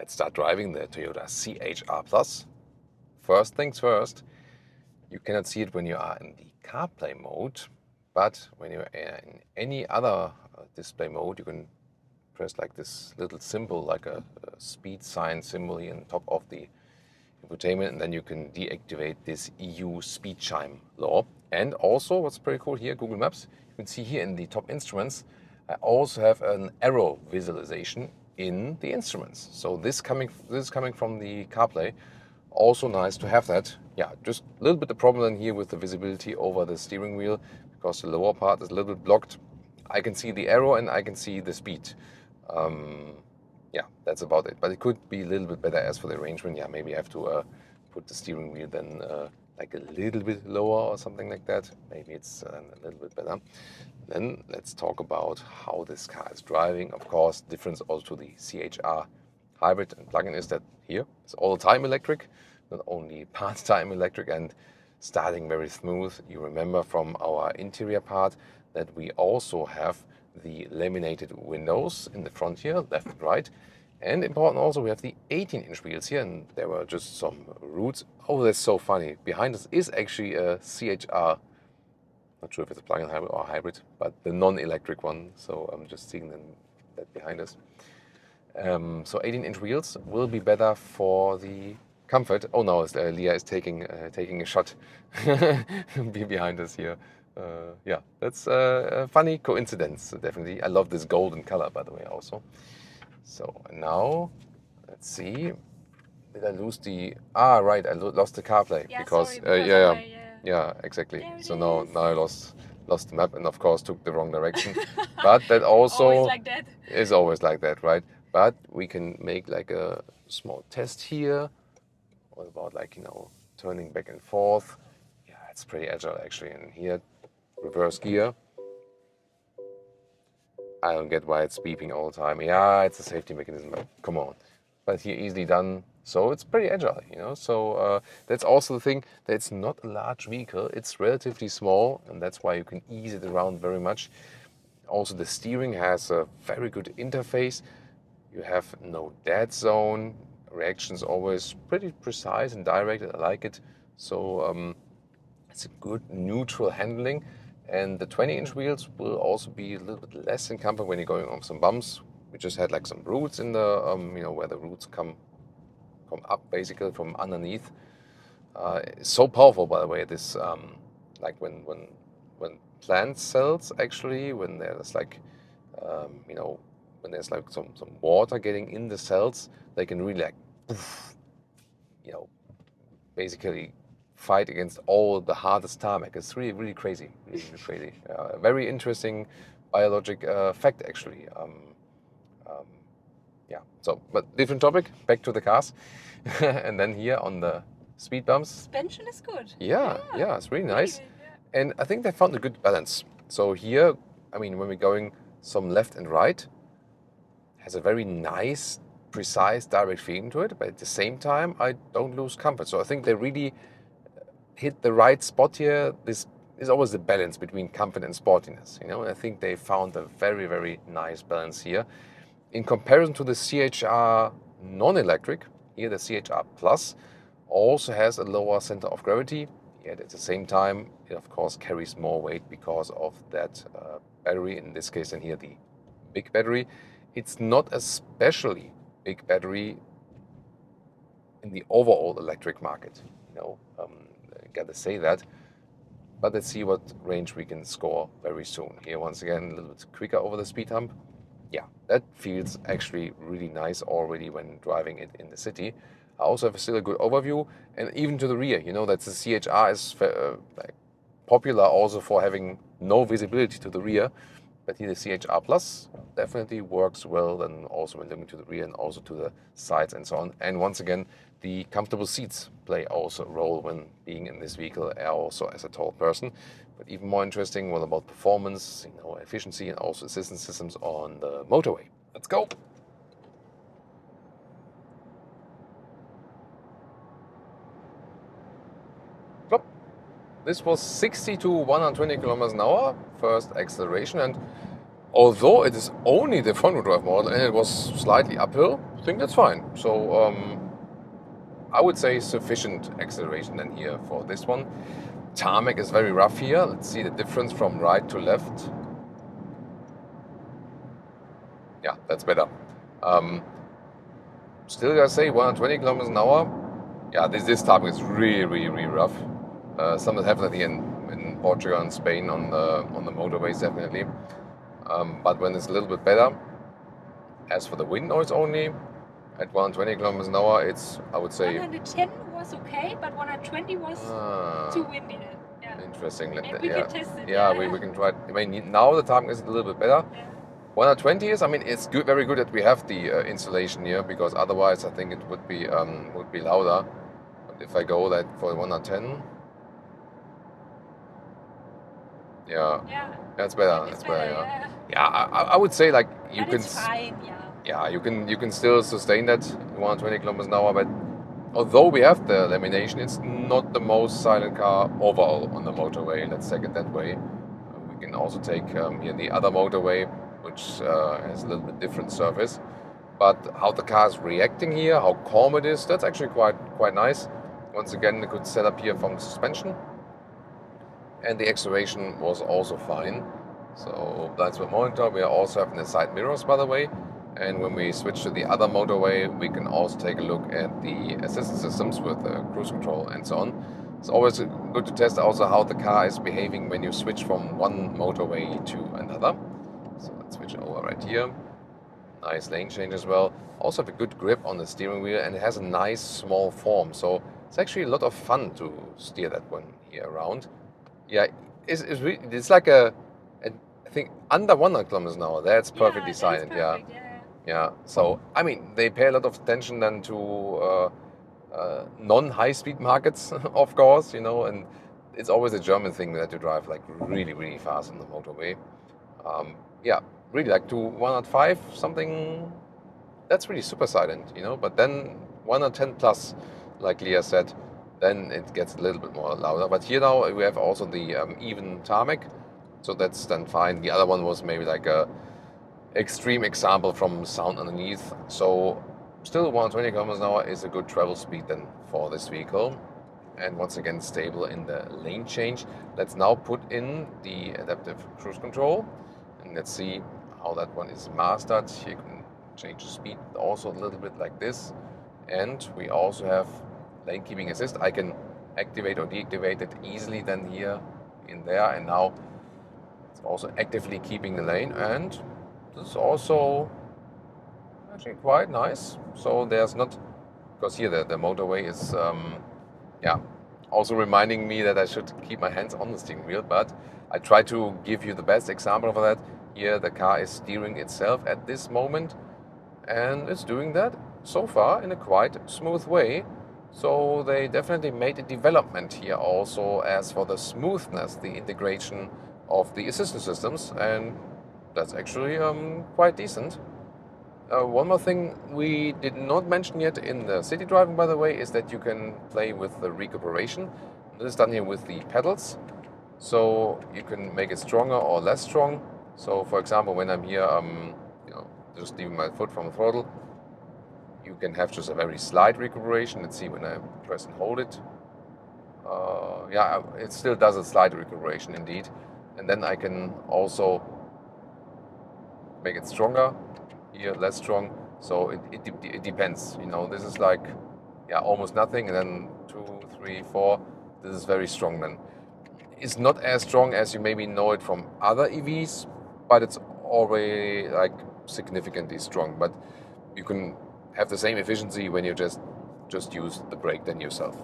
Let's start driving the Toyota CHR Plus. First things first, you cannot see it when you are in the CarPlay mode, but when you're in any other display mode, you can press like this little symbol, like a speed sign symbol here on top of the infotainment, and then you can deactivate this EU speed chime law. And also, what's pretty cool here, Google Maps, you can see here in the top instruments, I also have an arrow visualization in the instruments. So this is coming from the CarPlay. Also nice to have that. Yeah, just a little bit the problem here with the visibility over the steering wheel, because the lower part is a little bit blocked. I can see the arrow and I can see the speed. Yeah, that's about it. But it could be a little bit better as for the arrangement. Yeah, maybe I have to put the steering wheel then like a little bit lower or something like that. Maybe it's a little bit better. Then let's talk about how this car is driving. Of course, difference also to the CHR hybrid and plug-in is that here it's all-time electric, not only part-time electric, and starting very smooth. You remember from our interior part that we also have the laminated windows in the front here, left and right. And important also, we have the 18-inch wheels here, and there were just some roots. Oh, that's so funny. Behind us is actually a CHR, not sure if it's a plug-in hybrid or hybrid, but the non-electric one. So I'm just seeing that behind us. So 18-inch wheels will be better for the comfort. Oh no, Leah is taking a shot behind us here. Yeah, that's a funny coincidence, definitely. I love this golden color, by the way, also. So now, let's see. Did I lose the... Ah, right, I lost the CarPlay. Yeah, because, sorry, yeah, exactly. So now I lost the map and, of course, took the wrong direction. But that also always like that. is always like that, right? But we can make like a small test here. What about turning back and forth? Yeah, it's pretty agile actually. And here, reverse gear. I don't get why it's beeping all the time. Yeah, it's a safety mechanism, but come on. But here, easily done. So it's pretty agile, So that's also the thing, that it's not a large vehicle. It's relatively small, and that's why you can ease it around very much. Also, the steering has a very good interface. You have no dead zone. Reaction's always pretty precise and direct. I like it. So it's a good neutral handling. And the 20-inch wheels will also be a little bit less in comfort when you're going on some bumps. We just had like some roots in the, where the roots come up basically from underneath. It's so powerful, by the way, this, like when plant cells actually, when there's like, when there's like some water getting in the cells, they can really like, poof, basically fight against all the hardest tarmac. It's really, really crazy, really, really crazy. Very interesting biologic fact, actually. Yeah, so, but different topic, back to the cars. And then here on the speed bumps. Suspension is good. Yeah, it's really nice. Really good, yeah. And I think they found a good balance. So here, when we're going some left and right, has a very nice, precise, direct feeling to it, but at the same time, I don't lose comfort. So I think they really hit the right spot here. This is always the balance between comfort and sportiness, and I think they found a very, very nice balance here. In comparison to the CHR non-electric, here the CHR Plus also has a lower center of gravity, yet at the same time, it of course carries more weight because of that battery, in this case, and here the big battery. It's not especially big battery in the overall electric market, gotta say that. But let's see what range we can score very soon. Here, once again, a little bit quicker over the speed hump. Yeah, that feels actually really nice already when driving it in the city. I also have still a good overview, and even to the rear, that the CHR is popular also for having no visibility to the rear. But here the CHR Plus definitely works well, and also when looking to the rear and also to the sides and so on. And once again, the comfortable seats play also a role when being in this vehicle, also as a tall person. But even more interesting, what about performance, efficiency, and also assistance systems on the motorway. Let's go. Plop. This was 60 to 120 kilometers an hour, first acceleration, and although it is only the front-wheel drive model and it was slightly uphill, think that's fine. So I would say sufficient acceleration then here for this one. Tarmac is very rough here. Let's see the difference from right to left. Yeah, that's better. Still gotta say 120 kilometers an hour. Yeah, this tarmac is really rough. Some definitely in Portugal and Spain on the motorways definitely. But when it's a little bit better, as for the wind noise only, at 120 kilometers an hour, it's, I would say... 110 was okay, but 120 was too windy. Yeah. Interesting. Maybe we can test it. Yeah, we can try it. I mean, now the tarmac is a little bit better. Yeah. 120 is, I mean, it's good, very good that we have the insulation here, because otherwise I think it would be louder. But if I go that for 110, yeah, that's better. That's better. Yeah, I would say like you but can. It's fine. Yeah, you can still sustain that 120 kilometers an hour, but although we have the lamination, it's not the most silent car overall on the motorway. Let's take it that way. We can also take here the other motorway, which has a little bit different surface. But how the car is reacting here, how calm it is, that's actually quite nice. Once again, a good setup here from the suspension. And the acceleration was also fine. So that's the monitor. We are also having the side mirrors, by the way. And when we switch to the other motorway, we can also take a look at the assistance systems with cruise control and so on. It's always good to test also how the car is behaving when you switch from one motorway to another. So let's switch over right here. Nice lane change as well. Also have a good grip on the steering wheel, and it has a nice small form. So it's actually a lot of fun to steer that one here around. Yeah, it's like I think under 100 kilometers an hour. That's perfectly silent. Perfect, yeah. So I mean, they pay a lot of attention then to non-high-speed markets, of course, you know, and it's always a German thing that you drive like really fast on the motorway. Yeah, really like to 105 something. That's really super silent, you know. But then 110 plus, like Leah said, then it gets a little bit more louder. But here now we have also the even tarmac, so that's then fine. The other one was maybe like a extreme example from sound underneath. So still 120 kilometers an hour is a good travel speed then for this vehicle. And once again, stable in the lane change. Let's now put in the adaptive cruise control. And let's see how that one is mastered. You can change the speed also a little bit like this. And we also have lane keeping assist. I can activate or deactivate it easily then here in there. And now it's also actively keeping the lane. And this is also actually quite nice. So there's not, because here the motorway is, also reminding me that I should keep my hands on the steering wheel. But I try to give you the best example of that. Here the car is steering itself at this moment, and it's doing that so far in a quite smooth way. So they definitely made a development here also as for the smoothness, the integration of the assistance systems, and that's actually quite decent. One more thing we did not mention yet in the city driving, by the way, is that you can play with the recuperation. This is done here with the pedals, so you can make it stronger or less strong. So, for example, when I'm here, just leaving my foot from the throttle, you can have just a very slight recuperation. Let's see when I press and hold it. It still does a slight recuperation indeed. And then I can also make it stronger, here less strong. So it depends, you know. This is like, almost nothing, and then 2, 3, 4. This is very strong then. It's not as strong as you maybe know it from other EVs, but it's already like significantly strong. But you can have the same efficiency when you just use the brake then yourself.